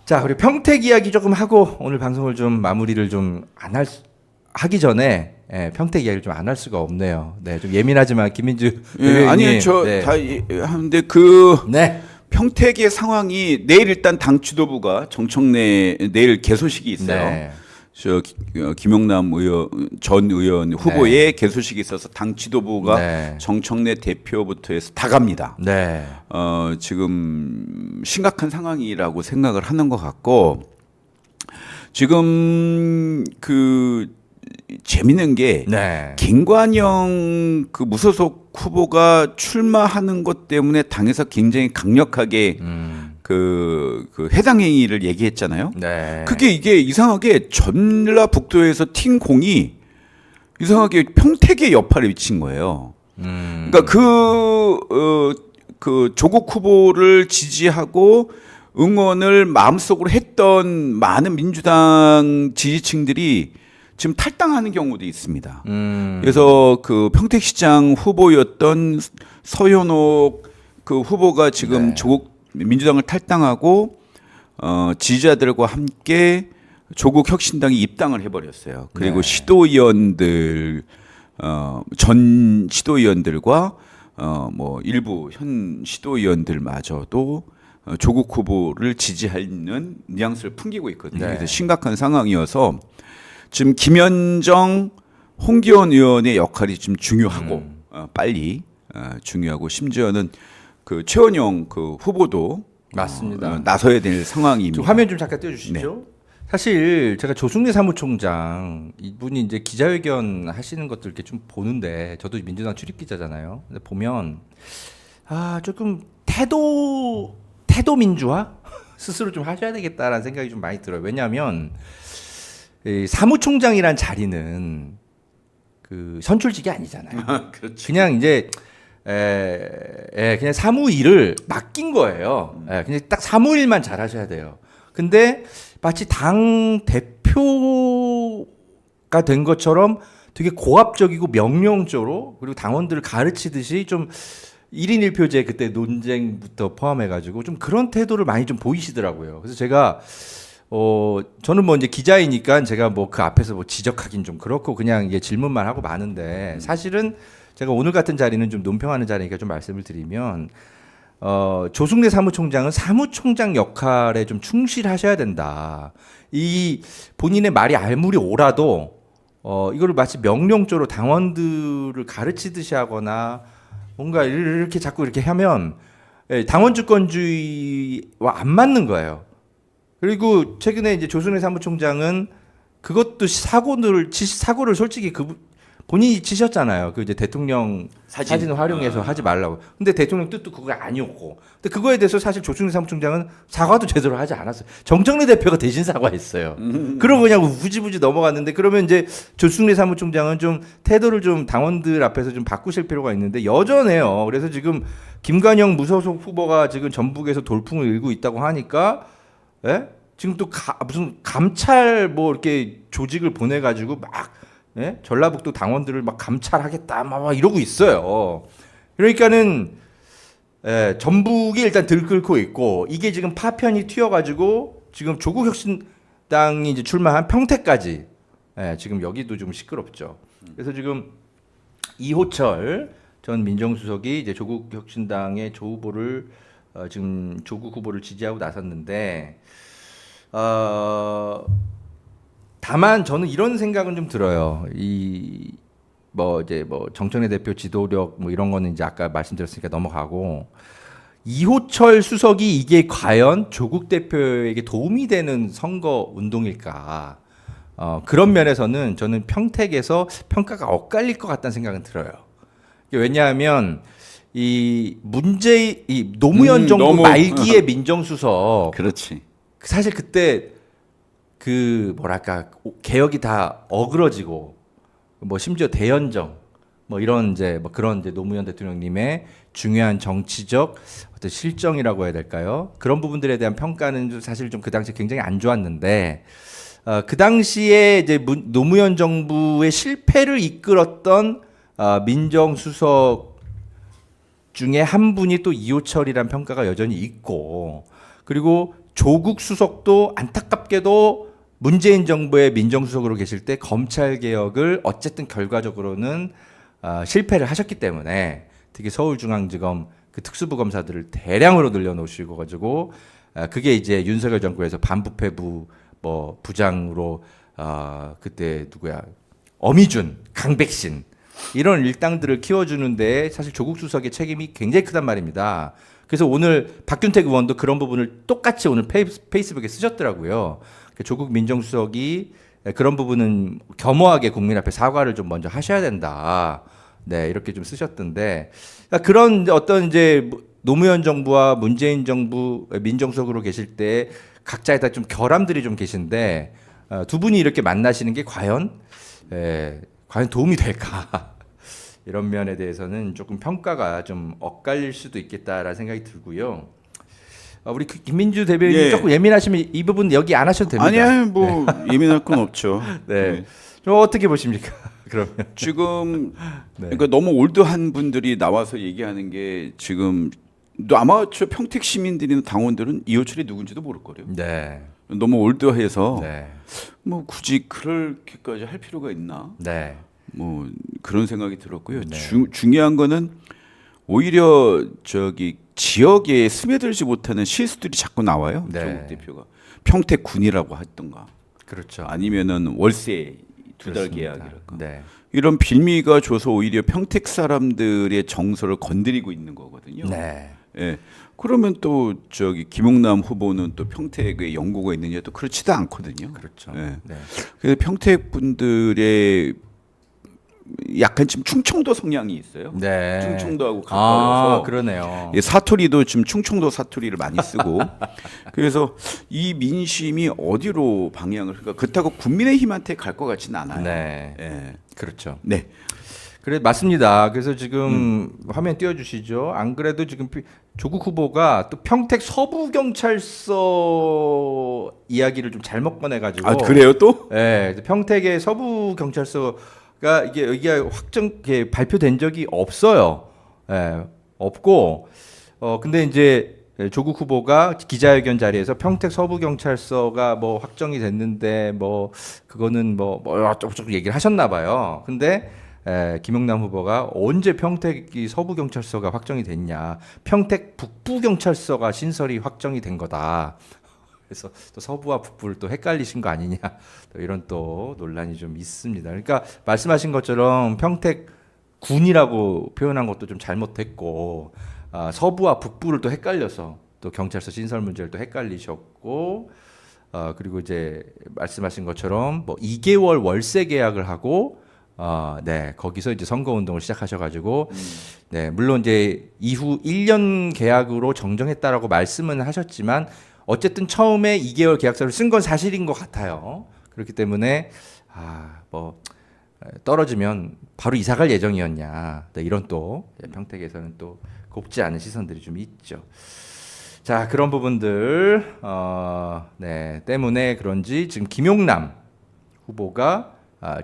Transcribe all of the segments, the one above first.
자, 우리 평택 이야기 조금 하고 오늘 방송을 좀 마무리를 좀 하기 전에 평택 이야기를 좀 안 할 수가 없네요. 네, 좀 예민하지만 김민주 의원님. 아니요, 저 네. 다 하는데 네. 평택의 상황이 내일 일단 당 지도부가 정청래 내일 개소식이 있어요. 네. 김용남 전 의원 후보의 개소식이 있어서 당 지도부가 네. 정청래 대표부터 해서 다 갑니다. 네. 지금 심각한 상황이라고 생각을 하는 것 같고 지금 재밌는 게 네. 김관영 무소속 후보가 출마하는 것 때문에 당에서 굉장히 강력하게 해당 행위를 얘기했잖아요. 네. 이게 이상하게 전라북도에서 튄 공이 이상하게 평택의 여파를 미친 거예요. 그러니까 조국 후보를 지지하고 응원을 마음속으로 했던 많은 민주당 지지층들이 지금 탈당하는 경우도 있습니다. 그래서 평택시장 후보였던 서현옥 후보가 지금 네. 조국 민주당을 탈당하고 지지자들과 함께 조국 혁신당에 입당을 해버렸어요. 그리고 네. 시도의원들 전 시도의원들과 일부 현 시도의원들마저도 조국 후보를 지지하는 뉘앙스를 풍기고 있거든요. 네. 그래서 심각한 상황이어서 지금 김현정, 홍기원 의원의 역할이 좀 중요하고 빨리 중요하고 심지어는 최원영 후보도 맞습니다. 나서야 될 상황입니다. 화면 좀 잠깐 띄워주시죠. 사실 제가 조승래 사무총장 이분이 이제 기자회견 하시는 것들 이렇게 좀 보는데 저도 민주당 출입 기자잖아요. 근데 보면 조금 태도 민주화 스스로 좀 하셔야 되겠다라는 생각이 좀 많이 들어요. 왜냐하면 이 사무총장이란 자리는 선출직이 아니잖아요. 그렇죠. 그냥 이제 그냥 사무 일을 맡긴 거예요. 그냥 딱 사무 일만 잘 하셔야 돼요. 근데 마치 당 대표가 된 것처럼 되게 고압적이고 명령적으로 그리고 당원들을 가르치듯이 좀 1인 1표제 그때 논쟁부터 포함해가지고 좀 그런 태도를 많이 좀 보이시더라고요. 그래서 제가 저는 이제 기자이니까 제가 그 앞에서 지적하긴 좀 그렇고 그냥 이게 질문만 하고 마는데 사실은 제가 오늘 같은 자리는 좀 논평하는 자리니까 좀 말씀을 드리면 조승래 사무총장은 사무총장 역할에 좀 충실하셔야 된다. 이 본인의 말이 알물이 오라도 이거를 마치 명령조로 당원들을 가르치듯이 하거나 뭔가 이렇게 자꾸 이렇게 하면 당원 주권주의와 안 맞는 거예요. 그리고 최근에 이제 조승래 사무총장은 그것도 사고를 솔직히 본인이 치셨잖아요. 이제 대통령 사진을 활용해서 하지 말라고. 근데 대통령 뜻도 그거 아니었고. 근데 그거에 대해서 사실 조승래 사무총장은 사과도 제대로 하지 않았어요. 정청래 대표가 대신 사과했어요. 그러고 그냥 후지부지 넘어갔는데 그러면 이제 조승래 사무총장은 좀 태도를 좀 당원들 앞에서 좀 바꾸실 필요가 있는데 여전해요. 그래서 지금 김관영 무소속 후보가 지금 전북에서 돌풍을 일고 있다고 하니까 지금 또 무슨 감찰 이렇게 조직을 보내가지고 막 전라북도 당원들을 막 감찰하겠다 막 이러고 있어요. 그러니까는 전북이 일단 들끓고 있고 이게 지금 파편이 튀어가지고 지금 조국혁신당이 이제 출마한 평택까지 지금 여기도 좀 시끄럽죠. 그래서 지금 이호철 전 민정수석이 이제 조국혁신당의 지금 조국 후보를 지지하고 나섰는데. 다만 저는 이런 생각은 좀 들어요. 정청래 대표 지도력 이런 거는 이제 아까 말씀드렸으니까 넘어가고 이호철 수석이 이게 과연 조국 대표에게 도움이 되는 선거 운동일까? 그런 면에서는 저는 평택에서 평가가 엇갈릴 것 같다는 생각은 들어요. 왜냐하면 이 노무현 정부 말기의 민정수석 그렇지. 사실 그때 개혁이 다 어그러지고 심지어 대연정 이런 그런 노무현 대통령님의 중요한 정치적 어떤 실정이라고 해야 될까요? 그런 부분들에 대한 평가는 사실 좀 그 당시 굉장히 안 좋았는데 그 당시에 이제 노무현 정부의 실패를 이끌었던 민정수석 중에 한 분이 또 이호철이란 평가가 여전히 있고 그리고 조국 수석도 안타깝게도 문재인 정부의 민정수석으로 계실 때 검찰 개혁을 어쨌든 결과적으로는 실패를 하셨기 때문에 특히 서울중앙지검 그 특수부검사들을 대량으로 늘려놓으시고 가지고 그게 이제 윤석열 정부에서 반부패부 뭐 부장으로 그때 누구야 어미준, 강백신 이런 일당들을 키워주는데 사실 조국 수석의 책임이 굉장히 크단 말입니다. 그래서 오늘 박균택 의원도 그런 부분을 똑같이 오늘 페이스북에 쓰셨더라고요. 조국 민정수석이 그런 부분은 겸허하게 국민 앞에 사과를 좀 먼저 하셔야 된다. 네, 이렇게 좀 쓰셨던데 그런 어떤 이제 노무현 정부와 문재인 정부 민정수석으로 계실 때 각자에다 좀 결함들이 좀 계신데 두 분이 이렇게 만나시는 게 과연 도움이 될까? 이런 면에 대해서는 조금 평가가 좀 엇갈릴 수도 있겠다라는 생각이 들고요. 우리 김민주 대변인 예. 조금 예민하시면 이 부분 여기 안 하셔도 됩니다. 아니야, 뭐 예민할 건 없죠. 네. 좀 어떻게 보십니까? 그러면 지금 네. 그러니까 너무 올드한 분들이 나와서 얘기하는 게 지금 또 아마 저 평택 시민들이나 당원들은 이호철이 누군지도 모를 거래요. 네. 너무 올드해서 네. 뭐 굳이 그렇게까지 할 필요가 있나? 네. 뭐 그런 생각이 들었고요. 네. 중요한 거는 오히려 저기 지역에 스며들지 못하는 실수들이 자꾸 나와요. 네. 조국 대표가 평택군이라고 했던가, 그렇죠. 아니면은 월세 두 달 그렇습니다. 계약이랄까. 네. 이런 빌미가 줘서 오히려 평택 사람들의 정서를 건드리고 있는 거거든요. 네. 예. 그러면 또 저기 김용남 후보는 또 평택에 연고가 있느냐 또 그렇지도 않거든요. 그렇죠. 예. 네. 그래서 평택 분들의 약간 지금 충청도 성향이 있어요. 네. 충청도하고 가까워서 그러네요. 예, 사투리도 지금 충청도 사투리를 많이 쓰고 그래서 이 민심이 어디로 방향을 그러니까 그렇다고 국민의힘한테 갈 것 같지는 않아요. 네. 예. 그렇죠. 네. 그래 맞습니다. 그래서 지금 화면 띄워주시죠. 안 그래도 지금 조국 후보가 또 평택 서부 경찰서 이야기를 좀 잘못 꺼내가지고. 아 그래요 또? 네, 평택의 서부 경찰서가 이게 여기가 이게 발표된 적이 없어요. 예, 없고. 근데 이제 조국 후보가 기자회견 자리에서 평택 서부 경찰서가 뭐 확정이 됐는데 뭐 그거는 뭐 어쩌고저쩌고 얘기를 하셨나 봐요. 근데 김용남 후보가 언제 평택이 서부 경찰서가 확정이 됐냐? 평택 북부 경찰서가 신설이 확정이 된 거다. 그래서 또 서부와 북부를 또 헷갈리신 거 아니냐? 또 이런 또 논란이 좀 있습니다. 그러니까 말씀하신 것처럼 평택 군이라고 표현한 것도 좀 잘못됐고 서부와 북부를 또 헷갈려서 또 경찰서 신설 문제를 또 헷갈리셨고 그리고 이제 말씀하신 것처럼 뭐 2개월 월세 계약을 하고 네, 거기서 이제 선거 운동을 시작하셔가지고, 네, 물론 이제 이후 1년 계약으로 정정했다라고 말씀은 하셨지만, 어쨌든 처음에 2개월 계약서를 쓴 건 사실인 것 같아요. 그렇기 때문에, 뭐, 떨어지면 바로 이사 갈 예정이었냐. 네, 이런 또, 평택에서는 또 곱지 않은 시선들이 좀 있죠. 자, 그런 부분들, 네, 때문에 그런지 지금 김용남 후보가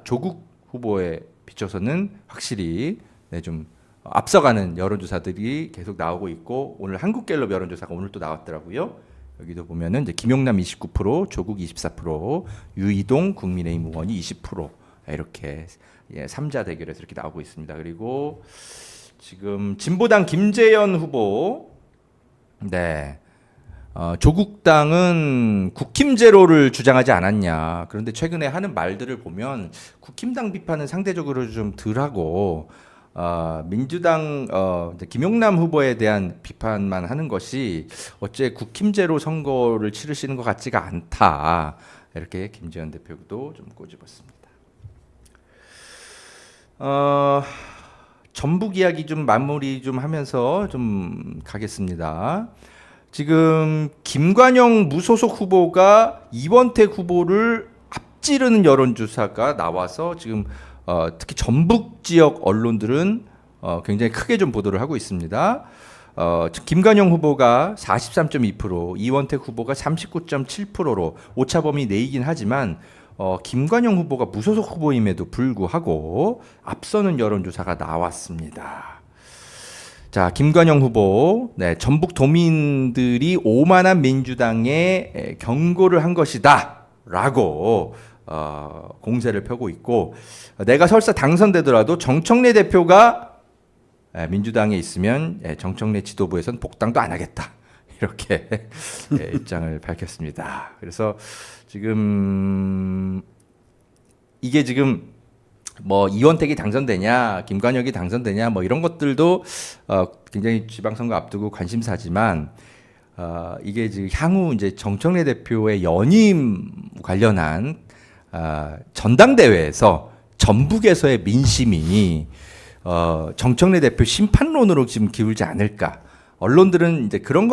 조국 후보에 비춰서는 확실히 좀 앞서가는 여론조사들이 계속 나오고 있고 오늘 한국갤럽 여론조사가 오늘 또 나왔더라고요. 여기도 보면은 이제 김용남 29%, 조국 24%, 유이동 국민의힘 의원이 20% 이렇게 3자 대결에서 이렇게 나오고 있습니다. 그리고 지금 진보당 김재현 후보, 네. 조국당은 국힘제로를 주장하지 않았냐. 그런데 최근에 하는 말들을 보면 국힘당 비판은 상대적으로 좀 덜하고 민주당 김용남 후보에 대한 비판만 하는 것이 어째 국힘제로 선거를 치르시는 것 같지가 않다. 이렇게 김재현 대표도 좀 꼬집었습니다. 전북 이야기 좀 마무리 좀 하면서 좀 가겠습니다. 지금 김관영 무소속 후보가 이원택 후보를 앞지르는 여론조사가 나와서 지금 특히 전북 지역 언론들은 굉장히 크게 좀 보도를 하고 있습니다. 김관영 후보가 43.2%, 이원택 후보가 39.7%로 오차범위 내이긴 하지만 김관영 후보가 무소속 후보임에도 불구하고 앞서는 여론조사가 나왔습니다. 자, 김관영 후보, 네, 전북 도민들이 오만한 민주당에 경고를 한 것이다라고 공세를 펴고 있고, 내가 설사 당선되더라도 정청래 대표가 민주당에 있으면 정청래 지도부에선 복당도 안 하겠다. 이렇게 입장을 밝혔습니다. 그래서 지금 이게 지금 뭐 이원택이 당선되냐, 김관혁이 당선되냐, 뭐 이런 것들도 굉장히 지방선거 앞두고 관심사지만 이게 지금 향후 이제 정청래 대표의 연임 관련한 전당대회에서 전북에서의 민심이 정청래 대표 심판론으로 지금 기울지 않을까. 언론들은 이제 그런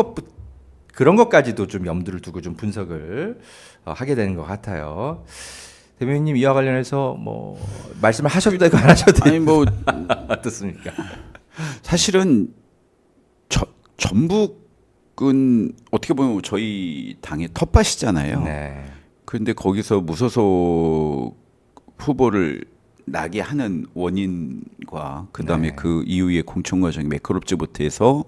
것까지도 좀 염두를 두고 좀 분석을 하게 되는 것 같아요. 대변인님 이와 관련해서 뭐 말씀을 하셔도 되고 안 하셔도 되고 아니 뭐 어떻습니까? 사실은 전북은 어떻게 보면 저희 당의 텃밭이잖아요. 네. 그런데 거기서 무소속 후보를 나게 하는 원인과 그다음에 네. 그 이후의 공천 과정이 매끄럽지 못해서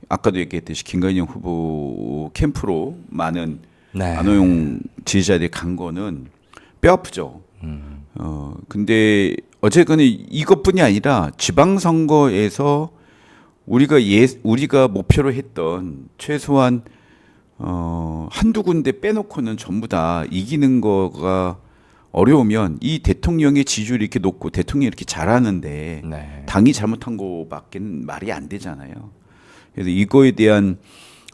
아까도 얘기했듯이 김관영 후보 캠프로 많은 네. 안호영 지지자들이 간 거는 뼈 아프죠. 근데 어쨌거나 이것뿐이 아니라 지방선거에서 우리가 목표로 했던 최소한 한두 군데 빼놓고는 전부 다 이기는 거가 어려우면 이 대통령의 지지율이 이렇게 높고 대통령이 이렇게 잘하는데 네. 당이 잘못한 거밖에는 말이 안 되잖아요. 그래서 이거에 대한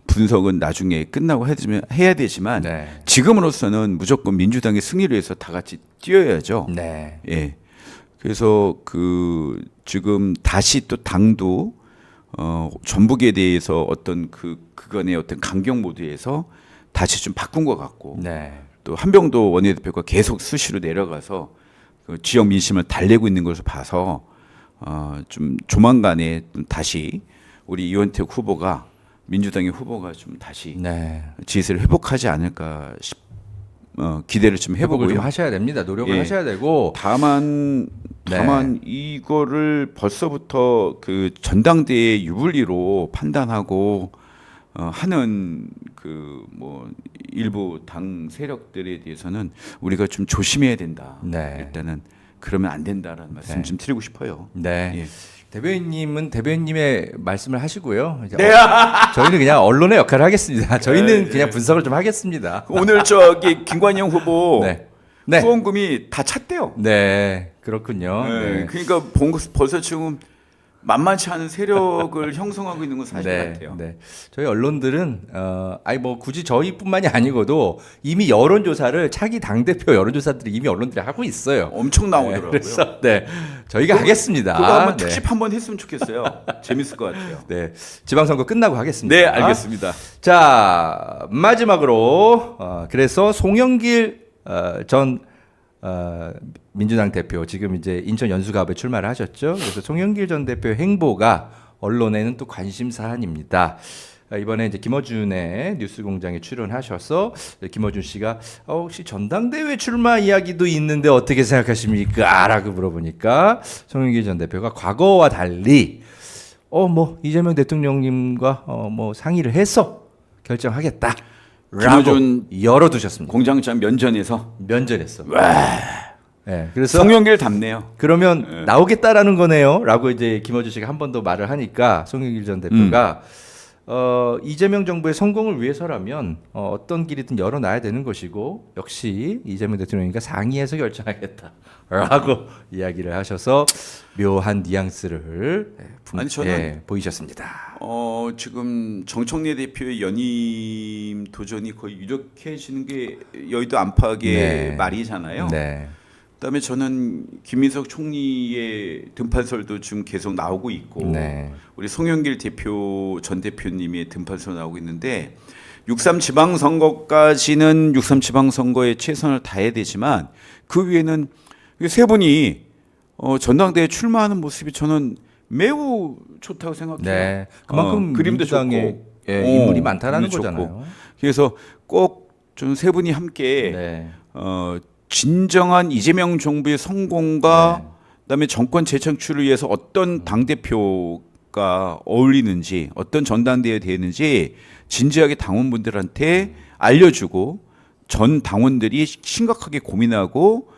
분석은 나중에 끝나고 해야 되지만 네. 지금으로서는 무조건 민주당의 승리를 위해서 다 같이 뛰어야죠. 네. 예. 그래서 그 지금 다시 또 당도 전북에 대해서 어떤 그간의 어떤 강경 모드에서 다시 좀 바꾼 것 같고 네. 또 한병도 원내대표가 계속 수시로 내려가서 그 지역 민심을 달래고 있는 것을 봐서 좀 조만간에 좀 다시 우리 이원택 후보가 민주당의 후보가 좀 다시 네. 지지를 회복하지 않을까 기대를 좀 회복을 해보고요. 좀 하셔야 됩니다. 노력을 예. 하셔야 되고. 다만 이거를 벌써부터 그 전당대회 유불리로 판단하고 하는 그 뭐 일부 당 세력들에 대해서는 우리가 좀 조심해야 된다. 네. 일단은 그러면 안 된다라는 말씀 네. 좀 드리고 싶어요. 네. 예. 대변인님은 대변인님의 말씀을 하시고요. 이제 저희는 그냥 언론의 역할을 하겠습니다. 저희는 그냥 분석을 좀 하겠습니다. 오늘 저기 김관영 후보 네. 네. 후원금이 다 찼대요. 네. 그렇군요. 네. 네. 그러니까 벌써 지금 만만치 않은 세력을 형성하고 있는 건 사실 같아요. 네. 저희 언론들은 아니 뭐 굳이 저희뿐만이 아니고도 이미 여론조사를 차기 당 대표 여론조사들이 이미 언론들이 하고 있어요. 엄청 나오더라고요. 그래서 네 저희가 하겠습니다. 그거 한번 네. 특집 한번 했으면 좋겠어요. 재밌을 것 같아요. 네 지방선거 끝나고 하겠습니다. 네, 알겠습니다. 자 마지막으로 그래서 송영길 전 민주당 대표 지금 이제 인천 연수갑에 출마를 하셨죠. 그래서 송영길 전 대표 행보가 언론에는 또 관심 사안입니다. 이번에 이제 김어준의 뉴스공장에 출연하셔서 김어준 씨가 혹시 전당대회 출마 이야기도 있는데 어떻게 생각하십니까?라고 물어보니까 송영길 전 대표가 과거와 달리 뭐 이재명 대통령님과 뭐 상의를 해서 결정하겠다. 김어준 열어두셨습니다. 공장장 면전에서 면전했어. 네, 그래서 송영길 닮네요. 그러면 나오겠다라는 거네요.라고 이제 김어준 씨가 한 번 더 말을 하니까 송영길 전 대표가 이재명 정부의 성공을 위해서라면 어떤 길이든 열어놔야 되는 것이고 역시 이재명 대통령이니까 상의해서 결정하겠다라고 이야기를 하셔서 묘한 뉘앙스를 아니, 저는 보이셨습니다. 지금 정청래 대표의 연임 도전이 거의 유력해지는 게 여의도 안팎의 네. 말이잖아요. 네. 그다음에 저는 김민석 총리의 등판설도 지금 계속 나오고 있고 네. 우리 송영길 전 대표님의 등판설 나오고 있는데 6.3 지방선거까지는 6.3 지방선거에 최선을 다해야 되지만 그 위에는 세 분이 전당대회 출마하는 모습이 저는 매우 좋다고 생각해요. 네. 그만큼 그림도 민주당에 좋고 인물이 많다라는 인물이 거잖아요. 좋고. 그래서 꼭 좀 세 분이 함께 네. 진정한 이재명 정부의 성공과 네. 그다음에 정권 재창출을 위해서 어떤 당 대표 가 어울리는지 어떤 전당대회에 되는지 진지하게 당원분들한테 알려주고 전 당원들이 심각하게 고민하고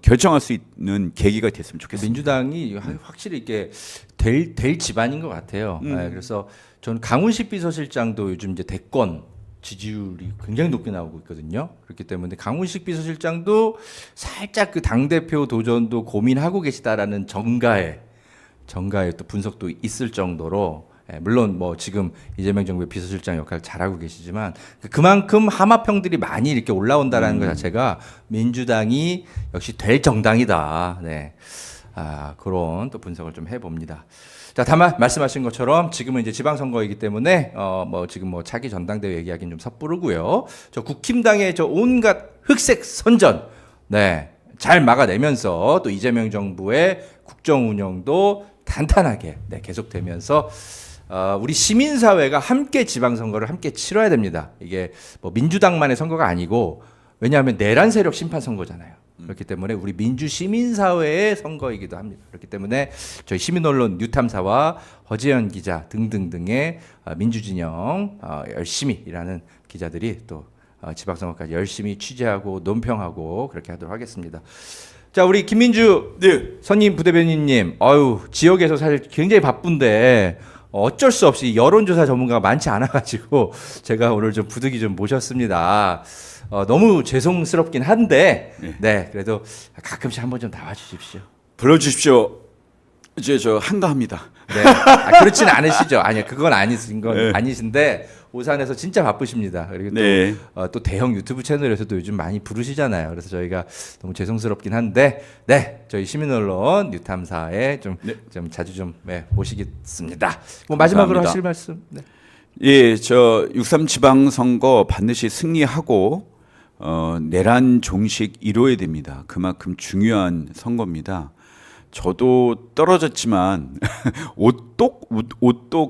결정할 수 있는 계기가 됐으면 좋겠습니다. 민주당이 확실히 이게 될 집안인 것 같아요. 네, 그래서 저는 강훈식 비서실장도 요즘 이제 대권 지지율이 굉장히 높게 나오고 있거든요. 그렇기 때문에 강훈식 비서실장도 살짝 그 당대표 도전도 고민하고 계시다라는 정가의 또 분석도 있을 정도로, 물론 뭐 지금 이재명 정부의 비서실장 역할을 잘하고 계시지만 그만큼 하마평들이 많이 이렇게 올라온다라는 것 자체가 민주당이 역시 될 정당이다. 네. 그런 또 분석을 좀 해봅니다. 자, 다만 말씀하신 것처럼 지금은 이제 지방선거이기 때문에 뭐 지금 뭐 차기 전당대회 얘기하기는 좀 섣부르고요. 저 국힘당의 저 온갖 흑색 선전, 네, 잘 막아내면서 또 이재명 정부의 국정 운영도 탄탄하게 계속되면서 우리 시민사회가 함께 지방선거를 함께 치러야 됩니다. 이게 뭐 민주당만의 선거가 아니고, 왜냐하면 내란 세력 심판 선거잖아요. 그렇기 때문에 우리 민주 시민사회의 선거이기도 합니다. 그렇기 때문에 저희 시민언론 뉴탐사와 허재현 기자 등등등의 민주진영 열심히 일하는 기자들이 또 지방선거까지 열심히 취재하고 논평하고 그렇게 하도록 하겠습니다. 자, 우리 김민주 선임 부대변인님, 지역에서 사실 굉장히 바쁜데 어쩔 수 없이 여론조사 전문가가 많지 않아가지고 제가 오늘 좀 부득이 좀 모셨습니다. 너무 죄송스럽긴 한데, 네, 그래도 가끔씩 한번 좀 나와주십시오. 불러주십시오. 이제 저 한가합니다. 네, 그렇진 않으시죠? 아니요, 그건 아니신 건 아니신데 오산에서 진짜 바쁘십니다. 그리고 또, 또 대형 유튜브 채널에서도 요즘 많이 부르시잖아요. 그래서 저희가 너무 죄송스럽긴 한데, 네, 저희 시민언론 뉴탐사에 좀 자주 좀 모시겠습니다. 뭐 마지막으로 하실 말씀? 네. 예, 저 6.3 지방선거 반드시 승리하고 내란 종식 이뤄야 됩니다. 그만큼 중요한 선거입니다. 저도 떨어졌지만 오똑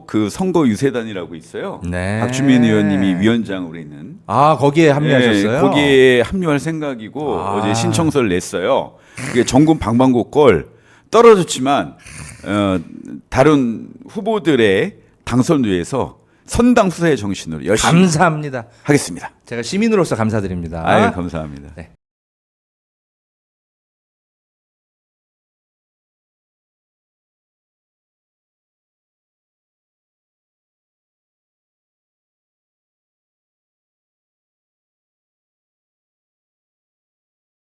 그 선거 유세단이라고 있어요. 네. 박주민 의원님이 위원장으로 있는. 거기에 합류하셨어요? 거기에 합류할 생각이고 어제 신청서를 냈어요. 그게 전국 방방곡곡 떨어졌지만 다른 후보들의 당선을 위해서 선당 수사의 정신으로 열심히 감사합니다. 하겠습니다. 제가 시민으로서 감사드립니다. 아유, 감사합니다. 네.